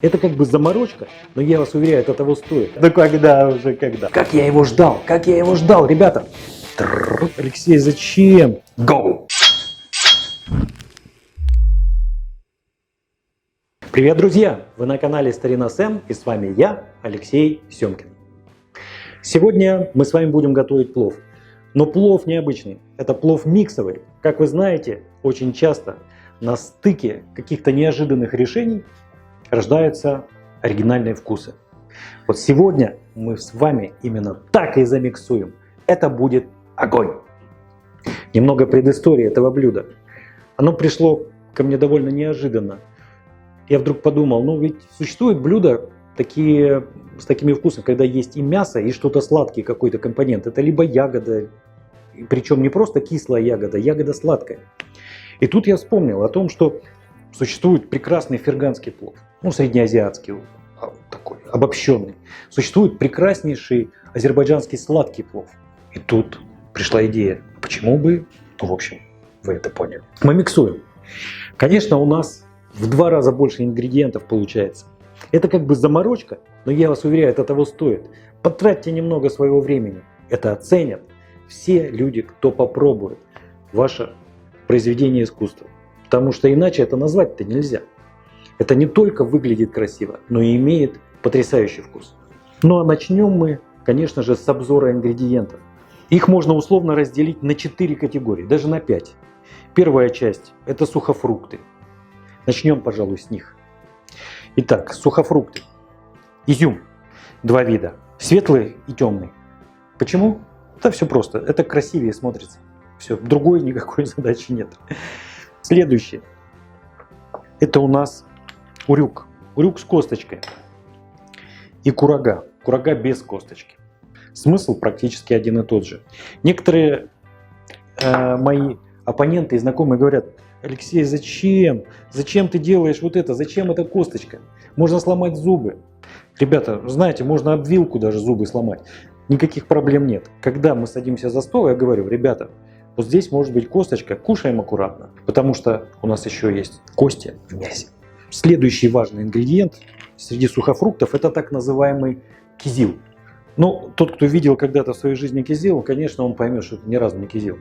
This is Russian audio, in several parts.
Это как бы заморочка, но я вас уверяю, это того стоит. Да когда уже, когда? Как я его ждал, ребята. Алексей, зачем? Go! Привет, друзья! Вы на канале Старина Сэм, и с вами я, Алексей Семкин. Сегодня мы с вами будем готовить плов. Но плов необычный, это плов миксовый. Как вы знаете, очень часто на стыке каких-то неожиданных решений рождаются оригинальные вкусы. Вот сегодня мы с вами именно так и замиксуем. Это будет огонь. Немного предыстории этого блюда. Оно пришло ко мне довольно неожиданно. Я вдруг подумал, ну ведь существуют блюда с такими вкусами, когда есть и мясо, и что-то сладкий какой-то компонент. Это либо ягода, причем не просто кислая ягода, ягода сладкая. И тут я вспомнил о том, что существует прекрасный ферганский плов, ну среднеазиатский, такой обобщенный. Существует прекраснейший азербайджанский сладкий плов. И тут пришла идея, почему бы, в общем, вы это поняли. Мы миксуем. Конечно, у нас в 2 раза больше ингредиентов получается. Это как бы заморочка, но я вас уверяю, это того стоит. Потратьте немного своего времени. Это оценят все люди, кто попробует ваше произведение искусства. Потому что иначе это назвать-то нельзя. Это не только выглядит красиво, но и имеет потрясающий вкус. Ну а начнем мы, конечно же, с обзора ингредиентов. Их можно условно разделить на 4 категории, даже на 5. Первая часть – это сухофрукты. Начнем, пожалуй, с них. Итак, сухофрукты. Изюм. 2 вида. Светлый и темный. Почему? Да все просто. Это красивее смотрится. Все, другой никакой задачи нет. Следующее. Это у нас урюк. Урюк с косточкой. И курага. Курага без косточки. Смысл практически один и тот же. Некоторые мои оппоненты и знакомые говорят: Алексей, зачем? Зачем ты делаешь вот это? Зачем эта косточка? Можно сломать зубы. Ребята, знаете, можно об вилку даже зубы сломать. Никаких проблем нет. Когда мы садимся за стол, я говорю: ребята, вот здесь может быть косточка, кушаем аккуратно, потому что у нас еще есть кости в мясе. Следующий важный ингредиент среди сухофруктов – это так называемый кизил. Ну, тот, кто видел когда-то в своей жизни кизил, конечно, он поймет, что это ни разу не кизил.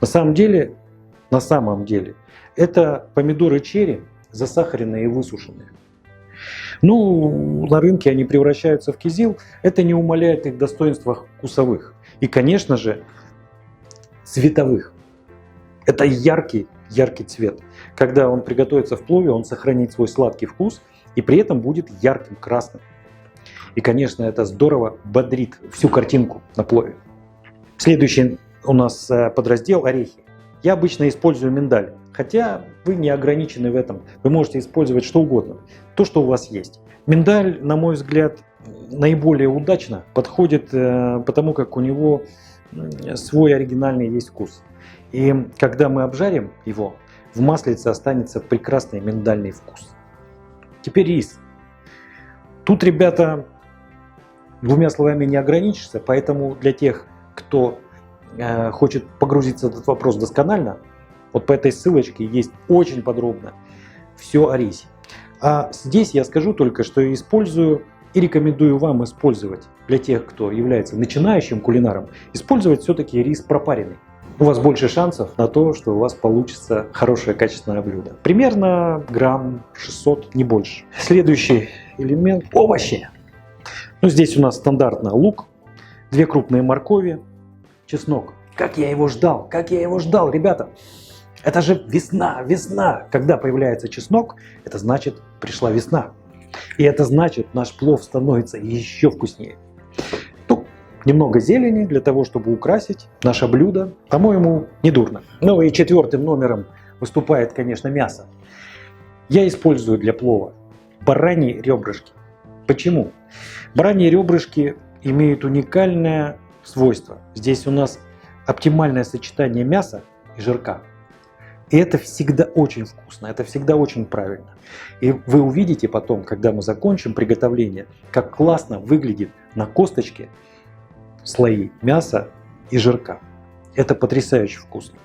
На самом деле, это помидоры черри, засахаренные и высушенные. Ну, на рынке они превращаются в кизил, это не умаляет их достоинствах вкусовых. И, конечно же, цветовых. Это яркий цвет. Когда он приготовится в плове, он сохранит свой сладкий вкус и при этом будет ярким красным. И, конечно, это здорово бодрит всю картинку на плове. Следующий у нас подраздел – орехи. Я обычно использую миндаль, хотя вы не ограничены в этом. Вы можете использовать что угодно, то, что у вас есть. Миндаль, на мой взгляд, наиболее удачно подходит, потому как у него свой оригинальный есть вкус. И когда мы обжарим его, в маслице останется прекрасный миндальный вкус. Теперь рис. Тут, ребята, 2 словами не ограничишься, поэтому для тех, кто хочет погрузиться в этот вопрос досконально, вот по этой ссылочке есть очень подробно все о рисе. А здесь я скажу только, что использую и рекомендую вам использовать, для тех, кто является начинающим кулинаром, использовать все-таки рис пропаренный. У вас больше шансов на то, что у вас получится хорошее качественное блюдо. Примерно грамм 600, не больше. Следующий элемент – овощи. Ну, здесь у нас стандартно лук, 2 крупные моркови, чеснок. Как я его ждал, ребята! Это же весна! Когда появляется чеснок, это значит, пришла весна. И это значит, наш плов становится еще вкуснее. Ну, немного зелени для того, чтобы украсить наше блюдо. По-моему, недурно. Ну и 4-м номером выступает, конечно, мясо. Я использую для плова бараньи ребрышки. Почему? Бараньи ребрышки имеют уникальное свойство. Здесь у нас оптимальное сочетание мяса и жирка. И это всегда очень вкусно, это всегда очень правильно. И вы увидите потом, когда мы закончим приготовление, как классно выглядит на косточке слои мяса и жирка. Это потрясающе вкусно.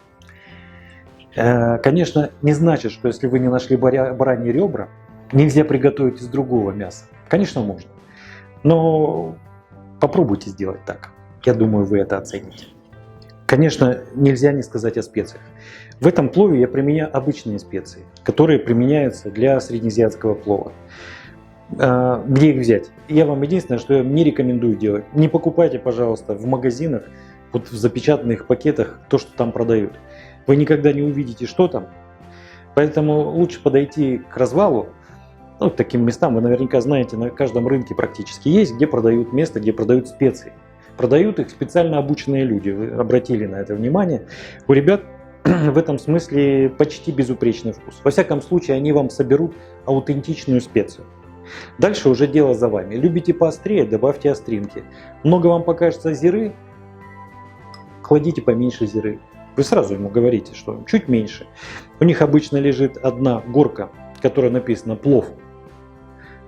Конечно, не значит, что если вы не нашли бараньи ребра, нельзя приготовить из другого мяса? Конечно, можно. Но попробуйте сделать так. Я думаю, вы это оцените. Конечно, нельзя не сказать о специях. В этом плове я применяю обычные специи, которые применяются для среднеазиатского плова. Где их взять? Я вам единственное, что я не рекомендую делать. Не покупайте, пожалуйста, в магазинах, вот в запечатанных пакетах, то, что там продают. Вы никогда не увидите, что там. Поэтому лучше подойти к развалу. Ну, к таким местам, вы наверняка знаете, на каждом рынке практически есть, где продают место, где продают специи. Продают их специально обученные люди. Вы обратили на это внимание. У ребят в этом смысле почти безупречный вкус. Во всяком случае, они вам соберут аутентичную специю. Дальше уже дело за вами. Любите поострее, добавьте остринки. Много вам покажется зиры, кладите поменьше зиры. Вы сразу ему говорите, что чуть меньше. У них обычно лежит одна горка, которая написана плов.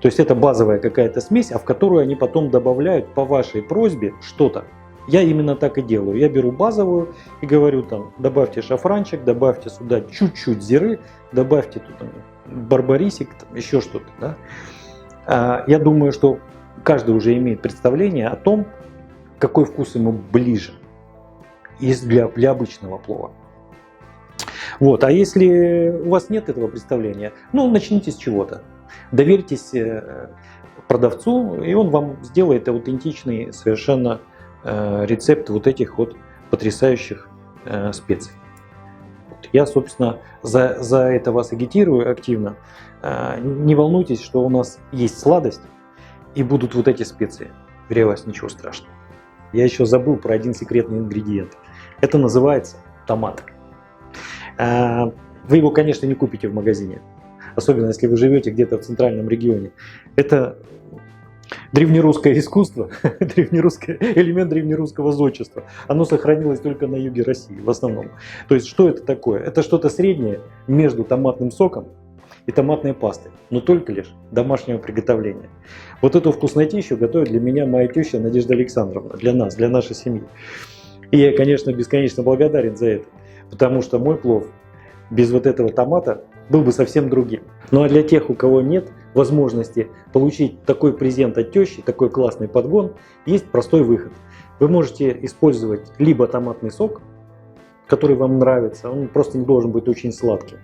То есть это базовая какая-то смесь, а в которую они потом добавляют по вашей просьбе что-то. Я именно так и делаю. Я беру базовую и говорю там, добавьте шафранчик, добавьте сюда чуть-чуть зиры, добавьте тут там, барбарисик, там, еще что-то. Да? Я думаю, что каждый уже имеет представление о том, какой вкус ему ближе для обычного плова. Вот. А если у вас нет этого представления, ну, начните с чего-то. Доверьтесь продавцу, и он вам сделает аутентичный совершенно рецепт вот этих вот потрясающих специй. Я, собственно, за это вас агитирую активно. Не волнуйтесь, что у нас есть сладость и будут вот эти специи. Уверяю вас, ничего страшного. Я еще забыл про один секретный ингредиент. Это называется томат. Вы его, конечно, не купите в магазине. Особенно, если вы живете где-то в центральном регионе. Это древнерусское искусство, элемент древнерусского зодчества. Оно сохранилось только на юге России в основном. То есть, что это такое? Это что-то среднее между томатным соком и томатной пастой, но только лишь домашнего приготовления. Вот эту вкуснотищу готовит для меня моя теща Надежда Александровна, для нас, для нашей семьи. И я, конечно, бесконечно благодарен за это, потому что мой плов без вот этого томата был бы совсем другим. Ну а для тех, у кого нет возможности получить такой презент от тещи, такой классный подгон, есть простой выход. Вы можете использовать либо томатный сок, который вам нравится, он просто не должен быть очень сладким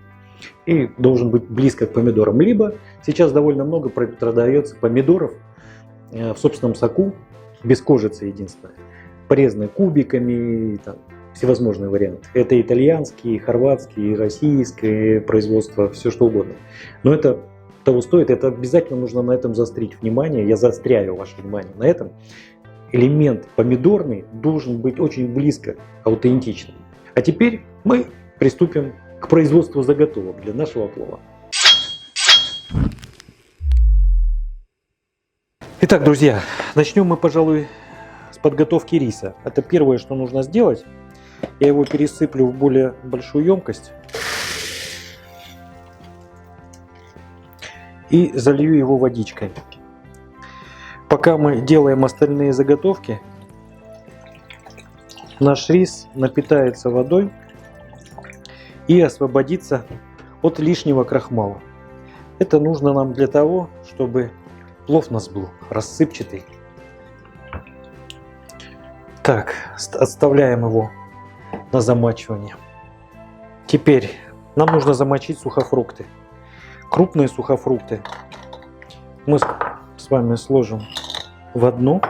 и должен быть близко к помидорам. Либо сейчас довольно много продается помидоров в собственном соку, без кожицы единственное, порезанные кубиками, там, всевозможные варианты. Это итальянские, хорватские, российское производство, все что угодно. Но это того стоит, это обязательно нужно на этом заострить внимание. Я заостряю ваше внимание на этом. Элемент помидорный должен быть очень близко аутентичным. А теперь мы приступим к производству заготовок для нашего плова. Итак, друзья, начнем мы, пожалуй, с подготовки риса. Это первое, что нужно сделать. Я его пересыплю в более большую емкость и залью его водичкой. Пока мы делаем остальные заготовки, наш рис напитается водой и освободится от лишнего крахмала. Это нужно нам для того, чтобы плов у нас был рассыпчатый. Так, отставляем его на замачивание. Теперь нам нужно замочить сухофрукты. Крупные сухофрукты мы с вами сложим в одну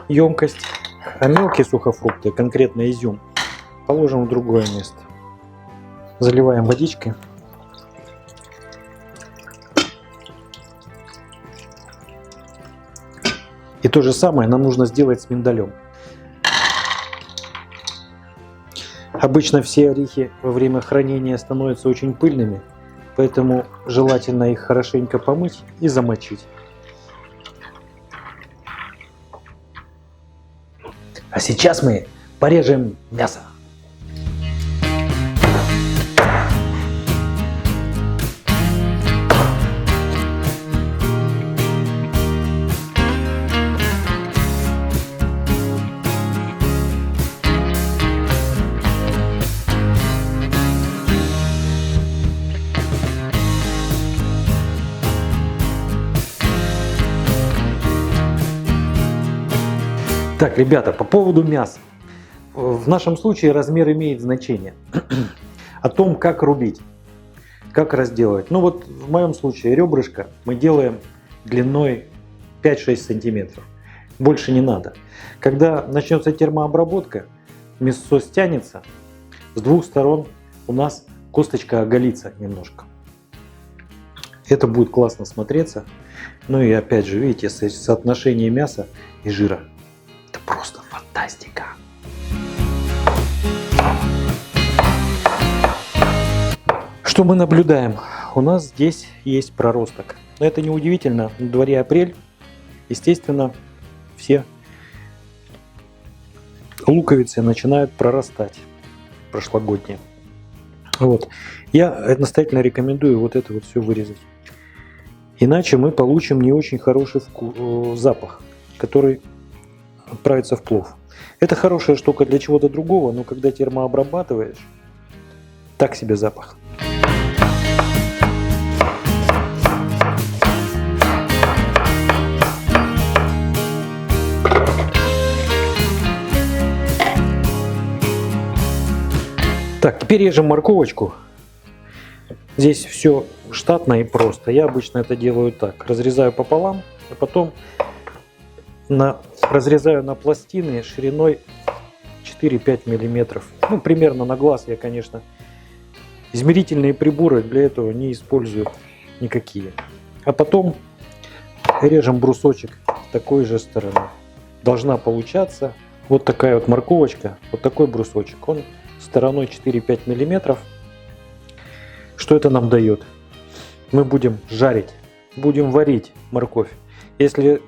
емкость, а мелкие сухофрукты, конкретно изюм, положим в другое место. Заливаем водичкой. И то же самое нам нужно сделать с миндалем. Обычно все орехи во время хранения становятся очень пыльными, поэтому желательно их хорошенько помыть и замочить. А сейчас мы порежем мясо. Так, ребята, по поводу мяса. В нашем случае размер имеет значение. О том, как рубить, как разделывать. Ну вот в моем случае ребрышко мы делаем длиной 5-6 сантиметров. Больше не надо. Когда начнется термообработка, мясо стянется, с двух сторон у нас косточка оголится немножко. Это будет классно смотреться. Ну и опять же, видите, соотношение мяса и жира. Это просто фантастика. Что мы наблюдаем? У нас здесь есть проросток. Но это не удивительно. На дворе апрель. Естественно, все луковицы начинают прорастать прошлогодние. Вот. Я настоятельно рекомендую вот это вот все вырезать. Иначе мы получим не очень хороший запах, который отправится в плов. Это хорошая штука для чего-то другого, но когда термообрабатываешь, так себе запах. Так, теперь режем морковочку. Здесь все штатно и просто. Я обычно это делаю так. Разрезаю пополам, а потом разрезаю на пластины шириной 4-5 мм. Ну, примерно на глаз я, конечно, измерительные приборы для этого не использую никакие. А потом режем брусочек такой же стороны. Должна получаться вот такая вот морковочка, вот такой брусочек. Он стороной 4-5 мм. Что это нам дает? Мы будем жарить, будем варить морковь. Если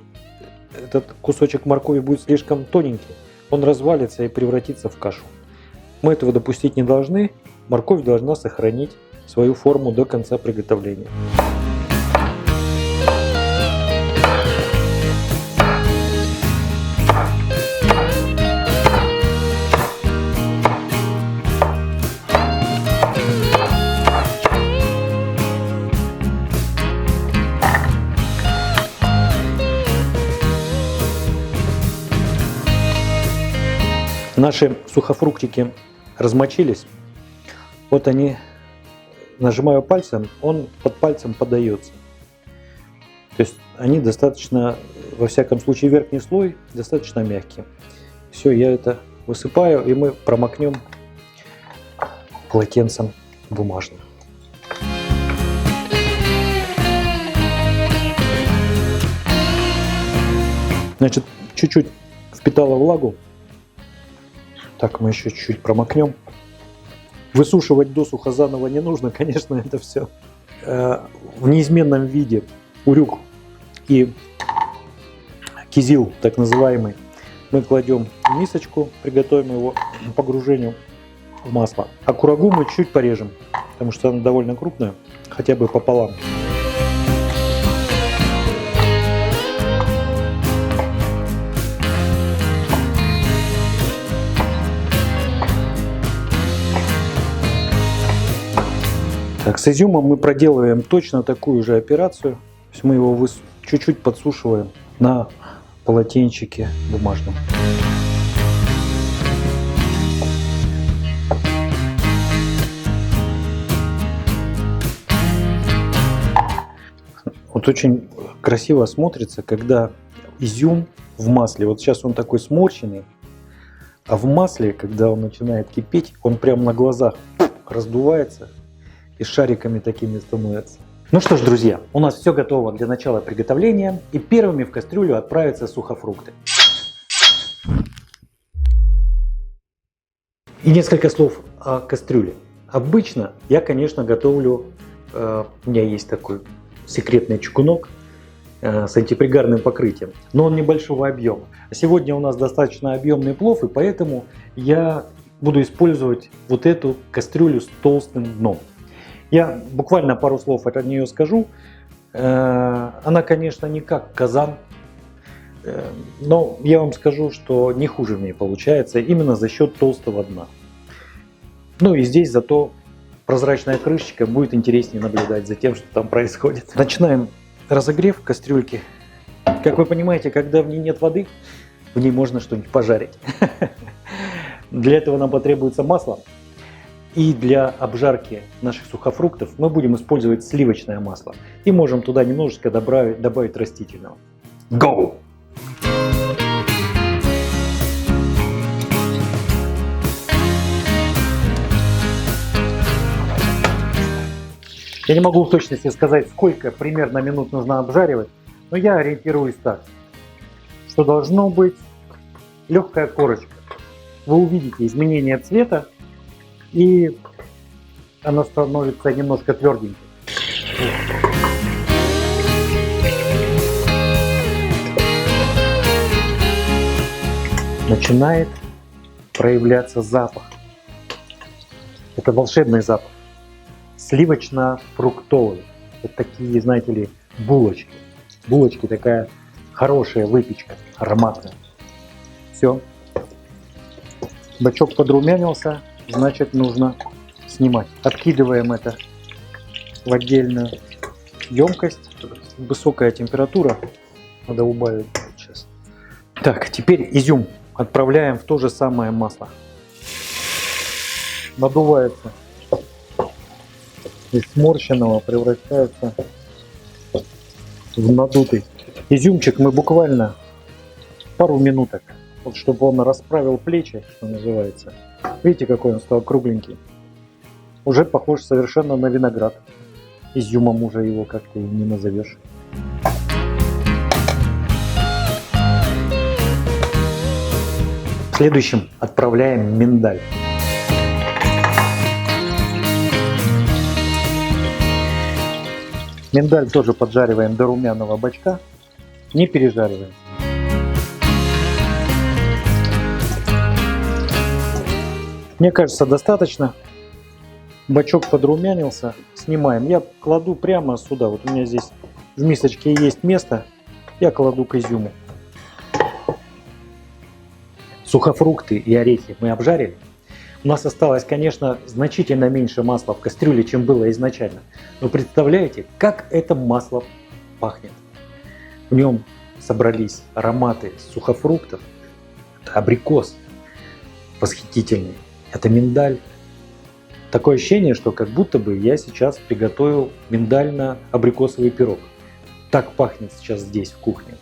этот кусочек моркови будет слишком тоненький, он развалится и превратится в кашу. Мы этого допустить не должны. Морковь должна сохранить свою форму до конца приготовления. Наши сухофруктики размочились. Вот они, нажимаю пальцем, он под пальцем подается. То есть они достаточно, во всяком случае верхний слой, достаточно мягкие. Все, я это высыпаю, и мы промокнем полотенцем бумажным. Значит, чуть-чуть впитала влагу. Так, мы еще чуть-чуть промокнем. Высушивать досуха заново не нужно, конечно, это все в неизменном виде. Урюк и кизил, так называемый, мы кладем в мисочку, приготовим его к погружению в масло. А курагу мы чуть порежем, потому что она довольно крупная, хотя бы пополам. Так, с изюмом мы проделываем точно такую же операцию. То есть мы его чуть-чуть подсушиваем на полотенчике бумажном. Вот очень красиво смотрится, когда изюм в масле. Вот сейчас он такой сморщенный, а в масле, когда он начинает кипеть, он прямо на глазах раздувается и шариками такими становится. Ну что ж, друзья, у нас все готово для начала приготовления, и первыми в кастрюлю отправятся сухофрукты. И несколько слов о кастрюле. Обычно я, конечно, готовлю, у меня есть такой секретный чугунок с антипригарным покрытием, но он небольшого объема. Сегодня у нас достаточно объемный плов, и поэтому я буду использовать вот эту кастрюлю с толстым дном. Я буквально пару слов о нее скажу. Она, конечно, не как казан, но я вам скажу, что не хуже в ней получается именно за счет толстого дна. Ну и здесь зато прозрачная крышечка, будет интереснее наблюдать за тем, что там происходит. Начинаем разогрев кастрюльки. Как вы понимаете, когда в ней нет воды, в ней можно что-нибудь пожарить. Для этого нам потребуется масло. И для обжарки наших сухофруктов мы будем использовать сливочное масло. И можем туда немножечко добавить растительного. Go! Я не могу в точности сказать, сколько примерно минут нужно обжаривать, но я ориентируюсь так, что должно быть легкая корочка. Вы увидите изменение цвета, и она становится немножко тверденькой. Начинает проявляться запах. Это волшебный запах. Сливочно-фруктовый. Это такие, знаете ли, булочки. Булочки, такая хорошая выпечка, ароматная. Все. Бачок подрумянился, значит нужно снимать. Откидываем это в отдельную емкость. Высокая температура. Надо убавить сейчас. Так, теперь изюм отправляем в то же самое масло. Надувается. Из сморщенного превращается в надутый. Изюмчик мы буквально пару минуток, вот чтобы он расправил плечи, что называется. Видите, какой он стал кругленький. Уже похож совершенно на виноград. Изюмом уже его как-то и не назовешь. Следующим отправляем миндаль. Миндаль тоже поджариваем до румяного бачка, не пережариваем. Мне кажется, достаточно. Бачок подрумянился, снимаем. Я кладу прямо сюда. Вот у меня здесь в мисочке есть место. Я кладу к изюму. Сухофрукты и орехи мы обжарили. У нас осталось, конечно, значительно меньше масла в кастрюле, чем было изначально. Но представляете, как это масло пахнет? В нем собрались ароматы сухофруктов. Это абрикос восхитительный. Это миндаль. Такое ощущение, что как будто бы я сейчас приготовил миндально-абрикосовый пирог. Так пахнет сейчас здесь, в кухне.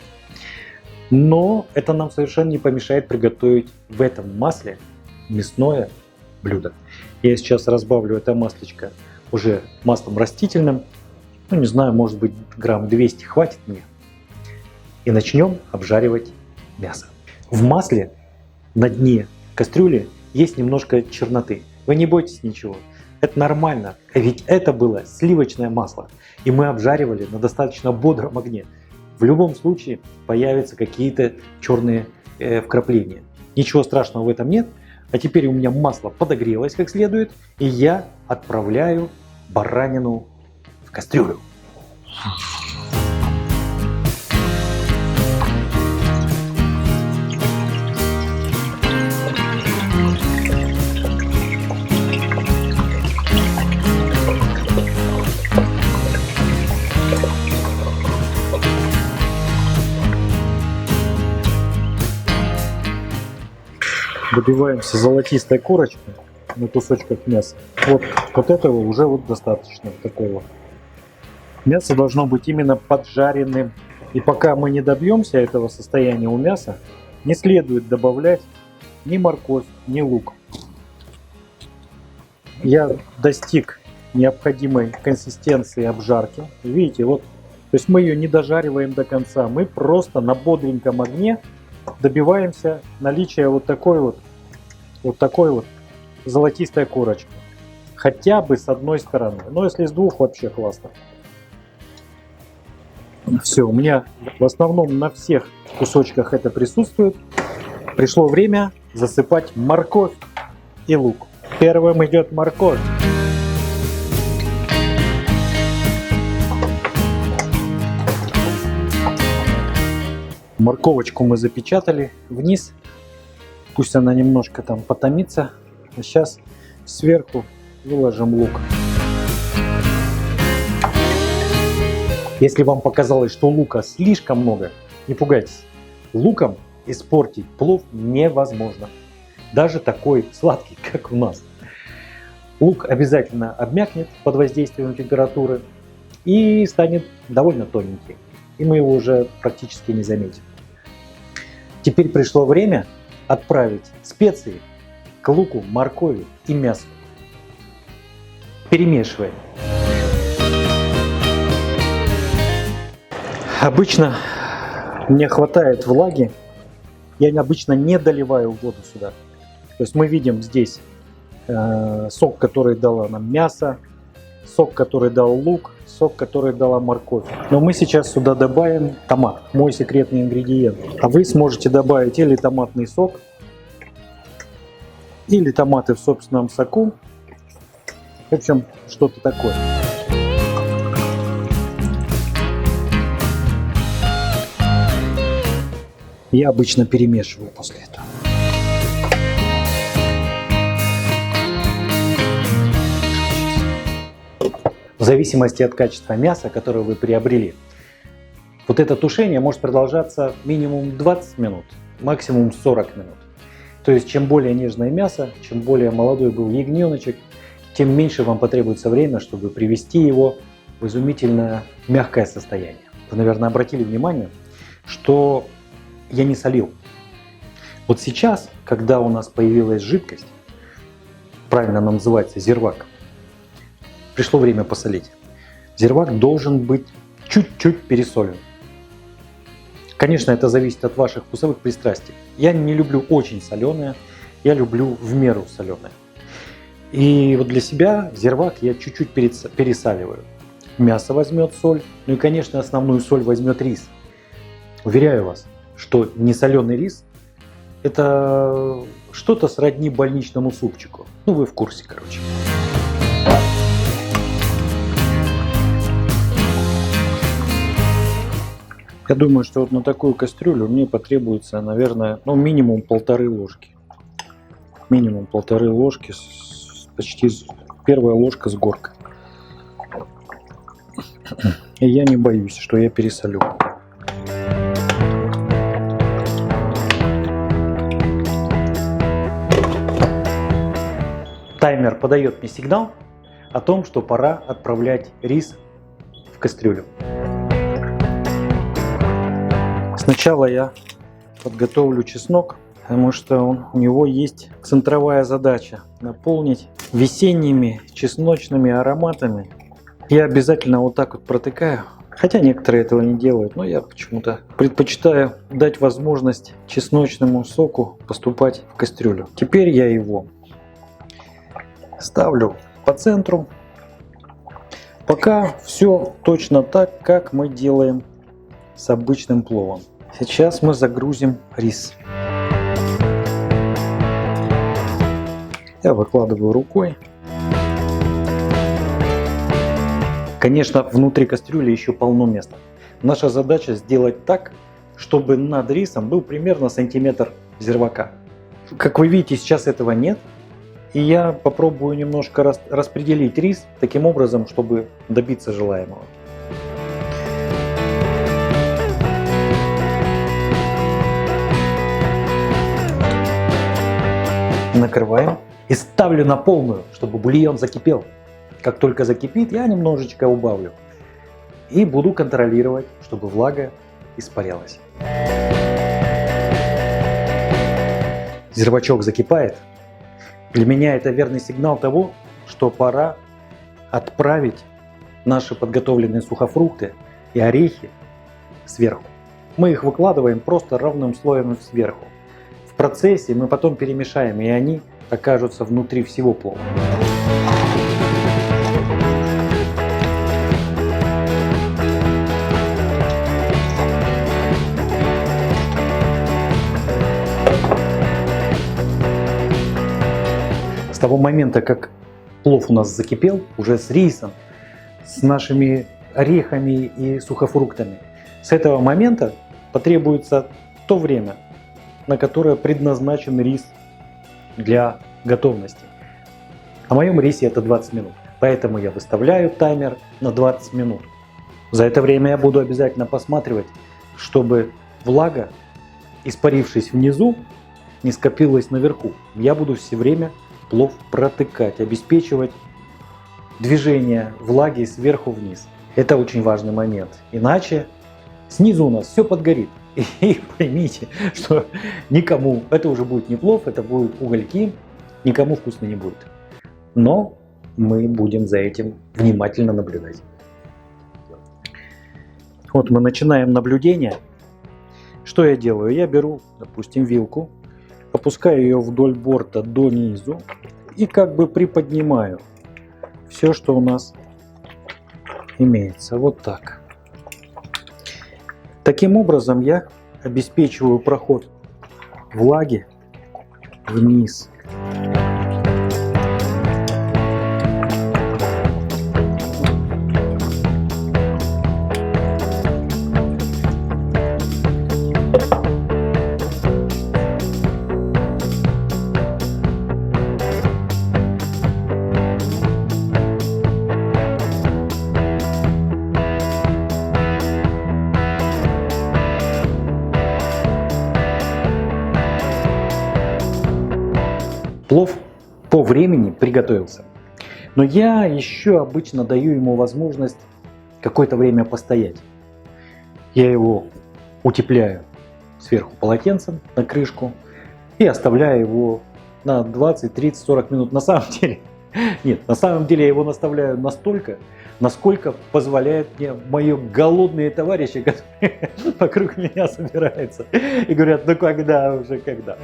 Но это нам совершенно не помешает приготовить в этом масле мясное блюдо. Я сейчас разбавлю это маслечко уже маслом растительным. Ну, не знаю, может быть, грамм 200 хватит мне. И начнем обжаривать мясо. В масле на дне кастрюли есть немножко черноты. Вы не бойтесь ничего. Это нормально. А ведь это было сливочное масло. И мы обжаривали на достаточно бодром огне. В любом случае появятся какие-то черные вкрапления. Ничего страшного в этом нет. А теперь у меня масло подогрелось как следует. И я отправляю баранину в кастрюлю. Добиваемся золотистой корочки на кусочках мяса. Вот этого уже достаточно такого. Мясо должно быть именно поджаренным. И пока мы не добьемся этого состояния у мяса, не следует добавлять ни морковь, ни лук. Я достиг необходимой консистенции обжарки. Видите, то есть мы ее не дожариваем до конца. Мы просто на бодреньком огне добиваемся наличия вот такой золотистой корочки. Хотя бы с одной стороны. Но если с двух, вообще классно. Все, у меня в основном на всех кусочках это присутствует. Пришло время засыпать морковь и лук. Первым идет морковь. Морковочку мы запечатали вниз. Пусть она немножко там потомится. А сейчас сверху выложим лук. Если вам показалось, что лука слишком много, не пугайтесь. Луком испортить плов невозможно. Даже такой сладкий, как у нас. Лук обязательно обмякнет под воздействием температуры и станет довольно тоненький. И мы его уже практически не заметим. Теперь пришло время отправить специи к луку, моркови и мясу. Перемешиваем. Обычно мне хватает влаги, я обычно не доливаю воду сюда. То есть мы видим здесь сок, который дало нам мясо, сок, который дал лук, сок, который дала морковь. Но мы сейчас сюда добавим томат, мой секретный ингредиент. А вы сможете добавить или томатный сок, или томаты в собственном соку. В общем, что-то такое. Я обычно перемешиваю после этого. В зависимости от качества мяса, которое вы приобрели, вот это тушение может продолжаться минимум 20 минут, максимум 40 минут. То есть, чем более нежное мясо, чем более молодой был ягненочек, тем меньше вам потребуется время, чтобы привести его в изумительно мягкое состояние. Вы, наверное, обратили внимание, что я не солил. Вот сейчас, когда у нас появилась жидкость, правильно она называется зирвак, пришло время посолить. Зирвак должен быть чуть-чуть пересолен. Конечно, это зависит от ваших вкусовых пристрастий. Я не люблю очень соленое, я люблю в меру соленое. И вот для себя зирвак я чуть-чуть пересаливаю. Мясо возьмет соль, ну и, конечно, основную соль возьмет рис. Уверяю вас, что несоленый рис – это что-то сродни больничному супчику. Ну, вы в курсе, короче. Я думаю, что вот на такую кастрюлю мне потребуется, наверное, ну, минимум 1,5 ложки. Минимум 1,5 ложки, почти первая ложка с горкой. И я не боюсь, что я пересолю. Таймер подает мне сигнал о том, что пора отправлять рис в кастрюлю. Сначала я подготовлю чеснок, потому что у него есть центровая задача – наполнить весенними чесночными ароматами. Я обязательно вот так вот протыкаю, хотя некоторые этого не делают, но я почему-то предпочитаю дать возможность чесночному соку поступать в кастрюлю. Теперь я его ставлю по центру. Пока все точно так, как мы делаем с обычным пловом. Сейчас мы загрузим рис. Я выкладываю рукой. Конечно, внутри кастрюли еще полно места. Наша задача сделать так, чтобы над рисом был примерно сантиметр зирвака. Как вы видите, сейчас этого нет. И я попробую немножко распределить рис таким образом, чтобы добиться желаемого. Накрываем и ставлю на полную, чтобы бульон закипел. Как только закипит, я немножечко убавлю. И буду контролировать, чтобы влага испарялась. Зирвачок закипает. Для меня это верный сигнал того, что пора отправить наши подготовленные сухофрукты и орехи сверху. Мы их выкладываем просто ровным слоем сверху. В процессе мы потом перемешаем, и они окажутся внутри всего плова. С того момента, как плов у нас закипел, уже с рисом, с нашими орехами и сухофруктами, с этого момента потребуется то время, на которое предназначен рис для готовности. На моем рисе это 20 минут, поэтому я выставляю таймер на 20 минут. За это время я буду обязательно посматривать, чтобы влага испарившись внизу, не скопилось наверху. Я буду все время плов протыкать, обеспечивать движение влаги сверху вниз. Это очень важный момент. Иначе снизу у нас все подгорит. И поймите, что никому, это уже будет не плов, это будут угольки, никому вкусно не будет. Но мы будем за этим внимательно наблюдать. Вот мы начинаем наблюдение. Что я делаю? Я беру, допустим, вилку, опускаю ее вдоль борта до низу и как бы приподнимаю все, что у нас имеется. Вот так. Таким образом я обеспечиваю проход влаги вниз. Плов по времени приготовился, но я еще обычно даю ему возможность какое-то время постоять. Я его утепляю сверху полотенцем на крышку и оставляю его на 20, 30, 40 минут. На самом деле, нет, на самом деле я его наставляю настолько, насколько позволяют мне мои голодные товарищи, которые вокруг меня собираются и говорят: ну когда уже, когда?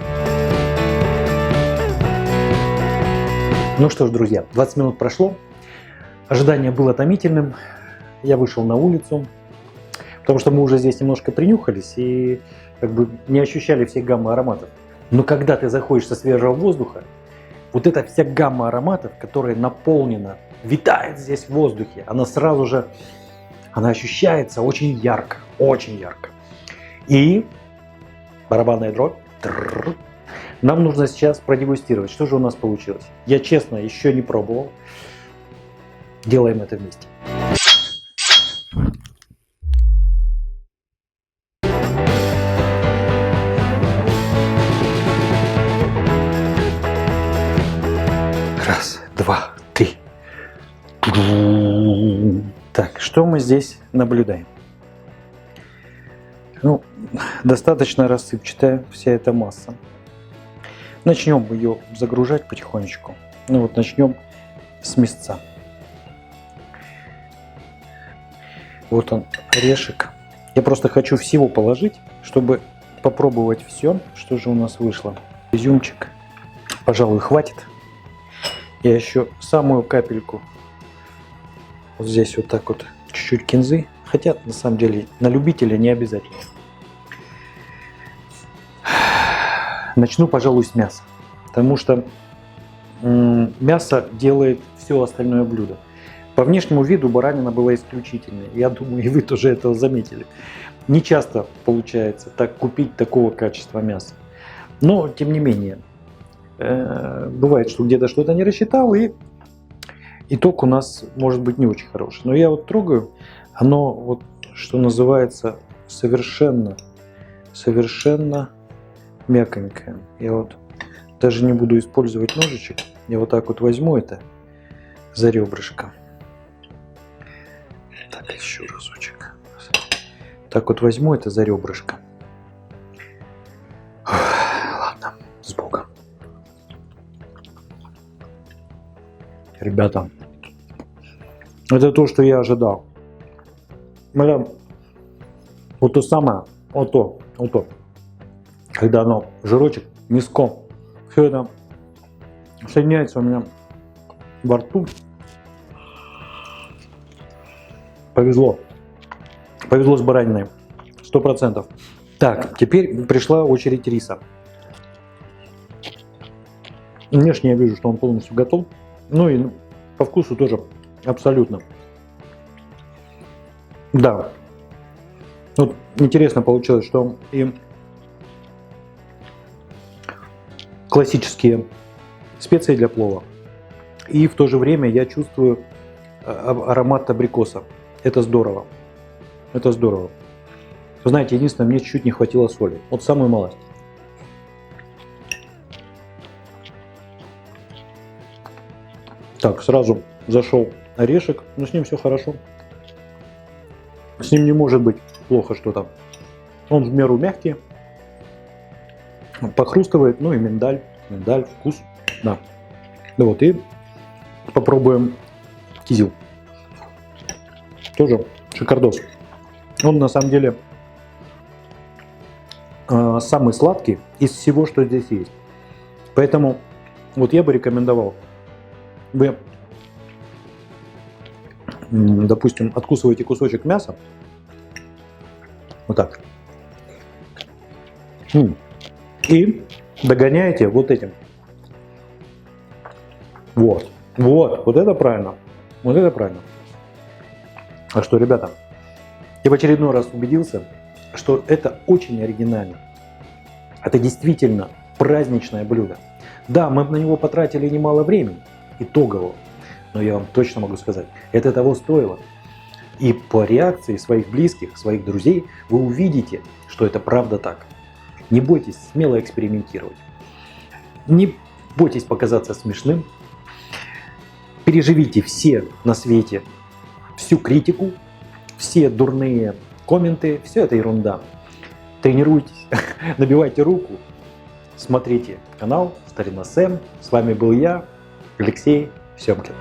Ну что ж, друзья, 20 минут прошло, ожидание было томительным, я вышел на улицу, потому что мы уже здесь немножко принюхались и как бы не ощущали всей гаммы ароматов. Но когда ты заходишь со свежего воздуха, вот эта вся гамма ароматов, которая наполнена, витает здесь в воздухе, она сразу же, она ощущается очень ярко, очень ярко. И барабанная дробь. Нам нужно сейчас продегустировать, что же у нас получилось. Я, честно, еще не пробовал. Делаем это вместе. Раз, два, три. Так, что мы здесь наблюдаем? Ну, достаточно рассыпчатая вся эта масса. Начнем ее загружать потихонечку. Ну вот начнем с мясца. Вот он, орешек. Я просто хочу всего положить, чтобы попробовать все, что же у нас вышло. Изюмчик, пожалуй, хватит. Я еще самую капельку вот здесь вот так вот чуть-чуть кинзы. Хотя на самом деле на любителя не обязательно. Начну, пожалуй, с мяса, потому что мясо делает все остальное блюдо. По внешнему виду баранина была исключительной. Я думаю, и вы тоже этого заметили. Не часто получается так купить такого качества мяса. Но, тем не менее, бывает, что где-то что-то не рассчитал, и итог у нас может быть не очень хороший. Но я вот трогаю, оно, вот, что называется, совершенно мяконькое. Я вот даже не буду использовать ножичек. Я вот так вот возьму это за ребрышко. Так, еще разочек. Так вот возьму это за ребрышко. Ладно, с Богом. Ребята, это то, что я ожидал. Это вот то самое, вот то. Когда оно, жирочек, мяско, все это соединяется у меня во рту. Повезло. Повезло с бараниной. 100%. Так, теперь пришла очередь риса. Внешне я вижу, что он полностью готов. Ну и по вкусу тоже абсолютно. Да. Вот интересно получилось, что и классические специи для плова, и в то же время я чувствую аромат абрикоса. Это здорово. Это здорово. Вы знаете, единственное, мне чуть-чуть не хватило соли. Вот самую малость. Так, сразу зашел орешек, но с ним все хорошо. С ним не может быть плохо что-то. Он в меру мягкий, похрустывает, ну и миндаль, вкус, да. Да вот, и попробуем кизил. Тоже шикардос. Он на самом деле самый сладкий из всего, что здесь есть. Поэтому вот я бы рекомендовал, вы, допустим, откусываете кусочек мяса, вот так, и догоняете вот этим. Вот это правильно, вот это правильно. А что, ребята, я в очередной раз убедился, что это очень оригинально. Это действительно праздничное блюдо. Да, мы на него потратили немало времени, итогового, но я вам точно могу сказать, это того стоило. И по реакции своих близких, своих друзей вы увидите, что это правда так. Не бойтесь смело экспериментировать. Не бойтесь показаться смешным. Переживите все на свете, всю критику, все дурные комменты, все это ерунда. Тренируйтесь, набивайте руку, смотрите канал Старина Сэм. С вами был я, Алексей Семкин.